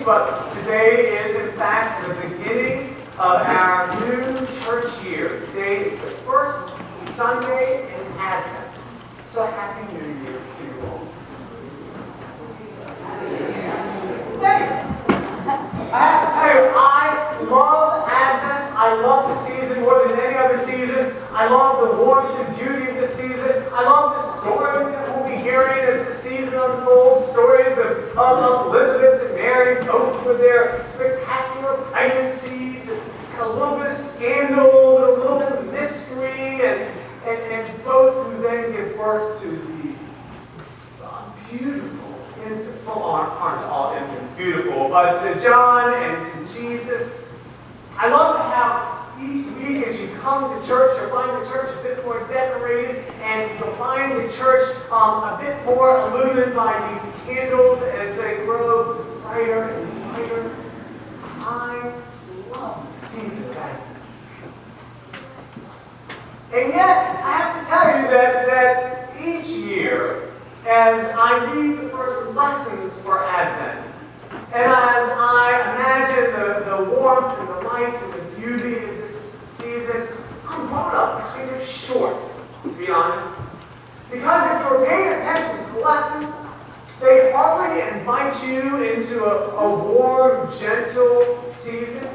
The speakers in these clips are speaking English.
but today is in fact the beginning of our new church year. Today is the first Sunday in Advent. So Happy New Year to you all. Thanks. I have to tell you, I love Advent. I love the season more than any other season. I love the warmth and beauty of the season. I love the stories that we'll be hearing as the season unfolds. Stories of Elizabeth and Mary, both with their spectacular pregnancies, and a little bit of scandal, but a little bit of mystery, and both who then give birth to these beautiful infants. Well, aren't all infants beautiful, but to John and to Jesus. I love how each week as you come to church, you'll find the church a bit more decorated, and you'll find the church a bit more illuminated by these candles as they grow brighter and brighter. I love the season of Advent. And yet, I have to tell you that each year, as I read the first lessons for Advent, and as I imagine the warmth and the light and the beauty of this season, I'm brought up kind of short, to be honest. Because if you're paying attention to the lessons, they hardly invite you into a warm, gentle season,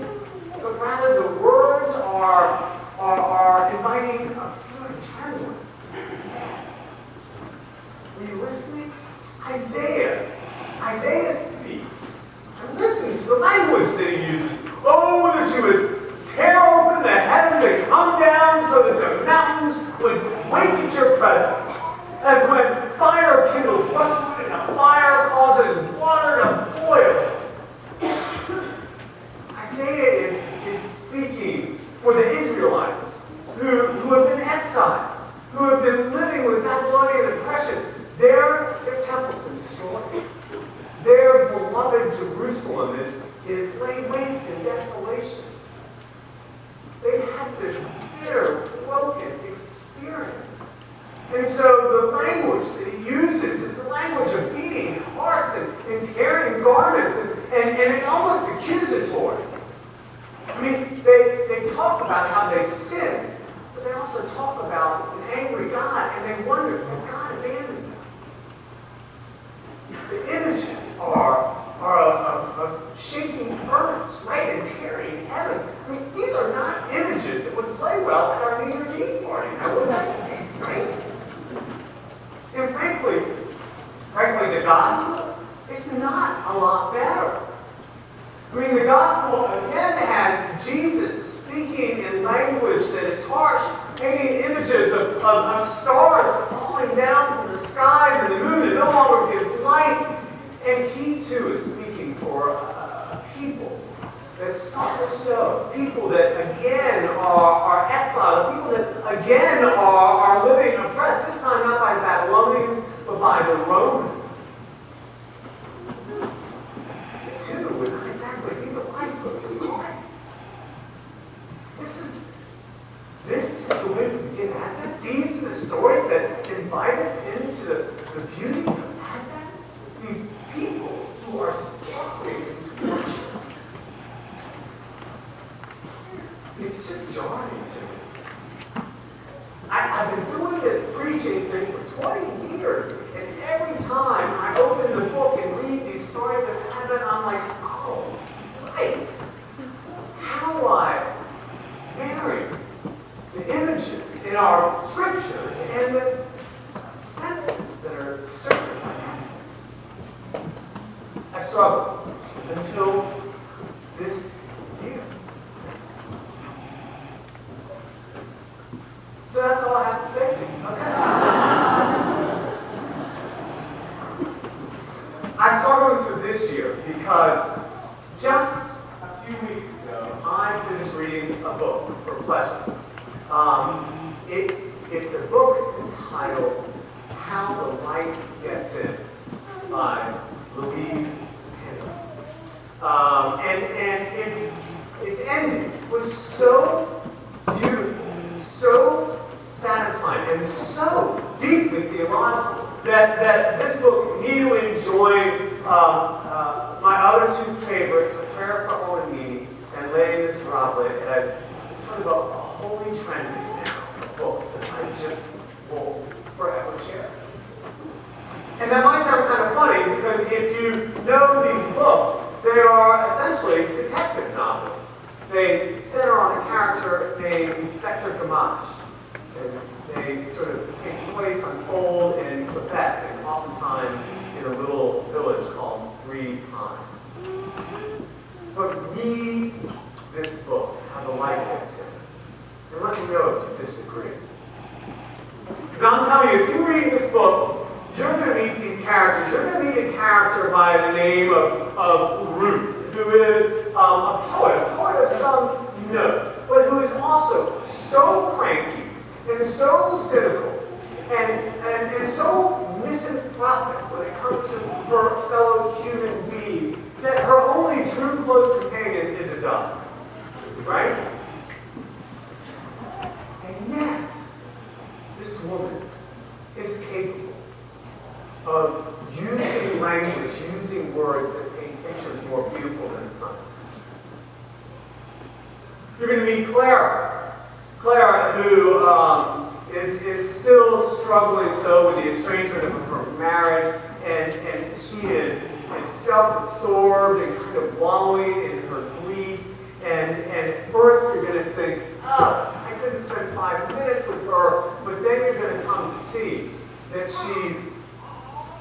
but rather the words are inviting a pure adrenaline instead. Were you listening? Isaiah speaks. And listen to the language that he uses. Oh, that you would tear open the heavens and come down so that the mountains would wake at your presence. As when fire kindles brushwood and a fire causes water to boil. Isaiah is speaking for the Israelites who have been exiled, who have been living with Babylonian oppression. Their temple's been destroyed. Their beloved Jerusalem is laid waste in desolation. They've had this bitter, broken experience. And so the language that he uses is the language of beating hearts and tearing garments, and it's almost accusatory. I mean, they talk about how they sin, but they also talk about an angry God, and they wonder, has God abandoned them? The images are shaking earths, right, and tearing heavens. I mean, these are not images that would play well at our New Year's Eve party. I would think, right? And frankly, the gospel is not a lot better. I mean, the gospel again has Jesus speaking in language that is harsh, painting images of stars falling down from the skies and the moon that no longer gives light. And he too is speaking for a people that suffer so, people that again are exiled, people that again are living oppressed, this time not by the Babylonians, but by the Romans. They too would not exactly be the lifeboat of the heart. This is the way we begin Advent. These are the stories that invite us into the beauty of Advent. These people who are suffering and tortured. It's just jarring to me. I've been doing this preaching thing for 20 years, and every time I open the book and read these stories of Advent, I'm like, oh, right. How do I marry the images in our scriptures and the sentiments that are stirred by Advent? I struggled until this year. So that's all I have to say to you. Okay. I struggled until this year because just a few weeks ago, I finished reading a book for pleasure. It's a book entitled How the Light Gets In by Louise Hay. And its ending was so beautiful, so satisfying, and so deeply theological that this book immediately joined my other other two favorites, A Prayer for Owen and Les Miserables, as sort of a holy trinity now of books that I just will forever share. And that might sound kind of funny because if you know these books, they are essentially detective novels. They center on a character named Inspector Gamache. And they sort of take place, unfold in Quebec, and oftentimes in a little village called Three Pines. But read this book, How the Light Gets In, and let me know if you disagree. Because I'm telling you, if you read this book, you're going to meet these characters. You're going to meet a character by the name of Ruth, who is a poet of some note, but who is also so cranky and so cynical and so misanthropic when it comes to her fellow human beings that her only true close companion is a dove. Right? And yet, this woman is capable of using language, using words that paint pictures more beautiful than the sunset. You're going to meet Clara. Clara, who is still struggling so with the estrangement of her marriage, and she is self-absorbed and kind of wallowing in her grief. And at first you're going to think, oh, I couldn't spend 5 minutes with her, but then you're going to come to see that she's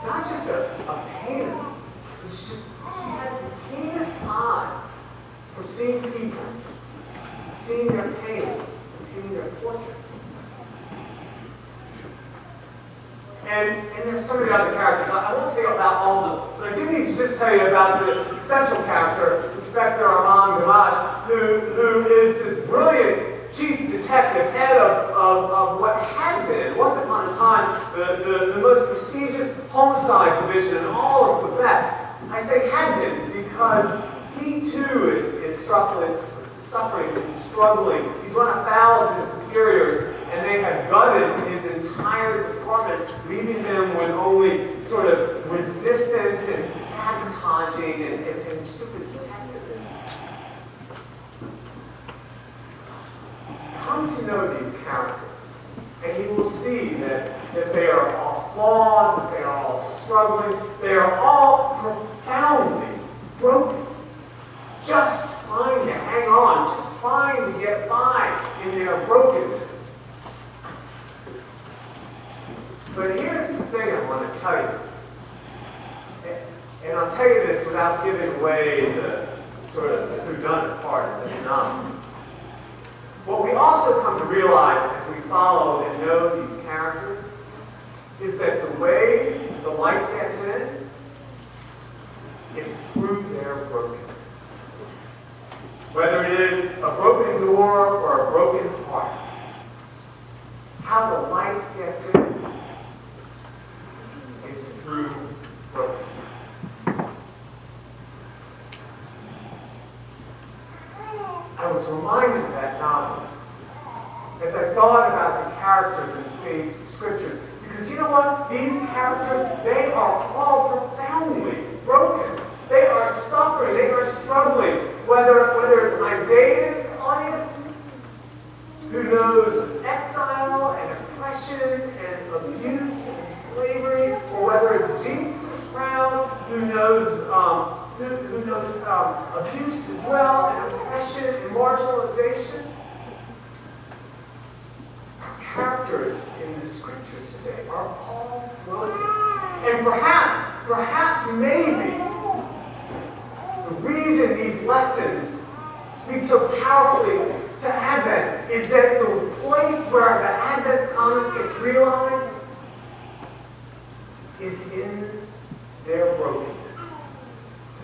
not just a painter, but she has the keenest eye for seeing people, seeing their pain, and painting their portrait. And there's so many other characters. I won't tell you about all of them, but I do need to just tell you about the central character, Inspector Armand Gamache, who is this brilliant chief detective, head of what had been, once upon a time, the most prestigious homicide division in all of Quebec. I say had been because he too is suffering and struggling. He's run afoul of his superiors, and they have gutted his entire department, leaving them with only sort of resistance and sabotaging and stupid detectives. Come to know these characters, and you will see that they are all flawed, that they are all struggling, they are all profoundly broken, just trying to hang on, just trying to get by in their brokenness. But here's the thing I want to tell you, and I'll tell you this without giving away the sort of whodunit part of this novel. What we also come to realize as we follow and know these characters is that the way the light gets in is through their brokenness. Whether it is a broken door or a broken heart, how the light gets in is through brokenness. I was reminded of that novel as I thought about the characters in today's scriptures. Because you know what? These characters, they are all profoundly broken. They are suffering. They are struggling. Whether it's Isaiah's audience, who knows exile and oppression and abuse and slavery, or whether it's Jesus' crowd, who knows abuse as well, and oppression and marginalization. Our characters in the scriptures today are all broken. And perhaps maybe the reason these lessons speak so powerfully to Advent is that the place where the Advent promise gets realized is in their brokenness.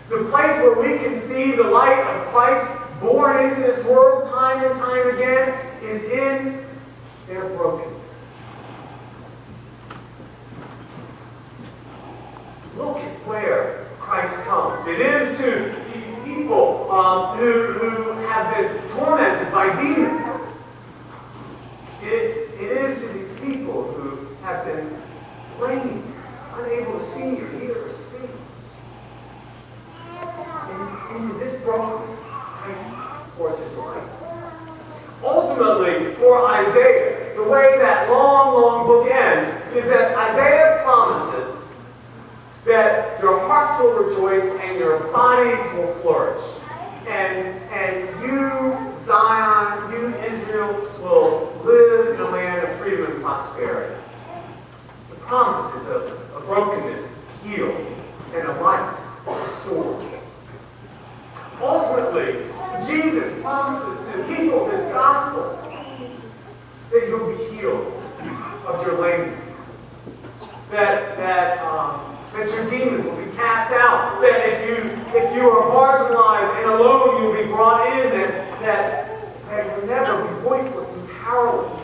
The place where we can see the light of Christ born into this world time and time again is in their brokenness. Look at where Christ comes. It is to these people who have been tormented by demons. It is to these people who have been lame, unable to see or hear or speak. And brokenness, Christ pours his light. Ultimately, for Isaiah, the way that long, long book ends is that Isaiah promises that your hearts will rejoice and your bodies will flourish. And you, Zion, you, Israel, will live in a land of freedom and prosperity. The promises of brokenness healed and a light restored. Ultimately, Jesus promises to people his gospel that you'll be healed of your lameness, that your demons will be cast out, that if you are marginalized and alone, you'll be brought in, that you'll never be voiceless and powerless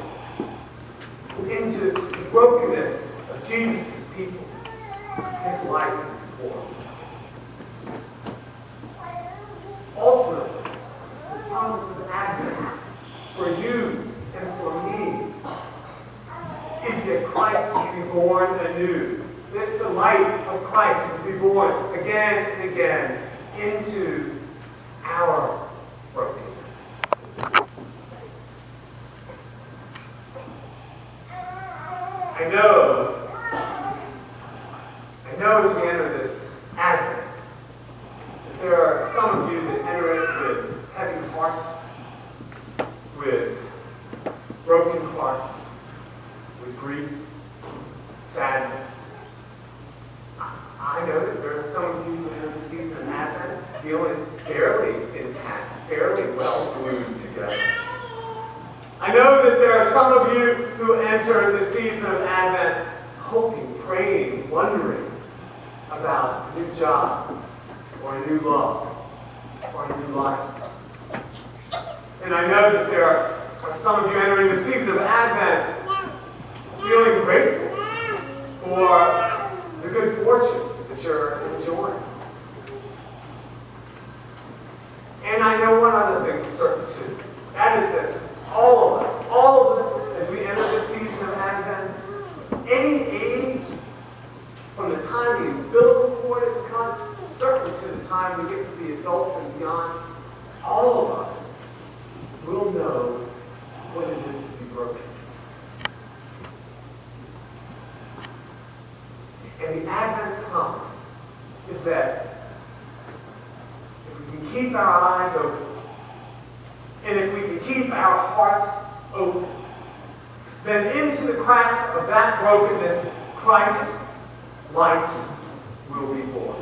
into the brokenness of Jesus' people, his life and form. Ultimately, the promise of Advent for you and for me is that Christ will be born anew, that the light of Christ will be born again and again into our brokenness. I know as we enter this Advent that there are some of you that enter it with heavy hearts, with broken hearts, with grief, sadness. I know that there are some of you who enter the season of Advent feeling fairly intact, fairly well glued together. I know that there are some of you who enter the season of Advent hoping, praying, wondering about a new job, or a new love, or a new life. And I know that there are some of you entering the season of Advent feeling grateful for the good fortune that you're enjoying. And I know one other thing for certain too. That is that all of us, as we enter this season of Advent, any age, from the time the umbilical cord is cut, certainly to the time we get to the adults and beyond, all of us will know what it is to be broken. And the Advent promise is that if we can keep our eyes open, and if we can keep our hearts open, then into the cracks of that brokenness, Christ's light will be born.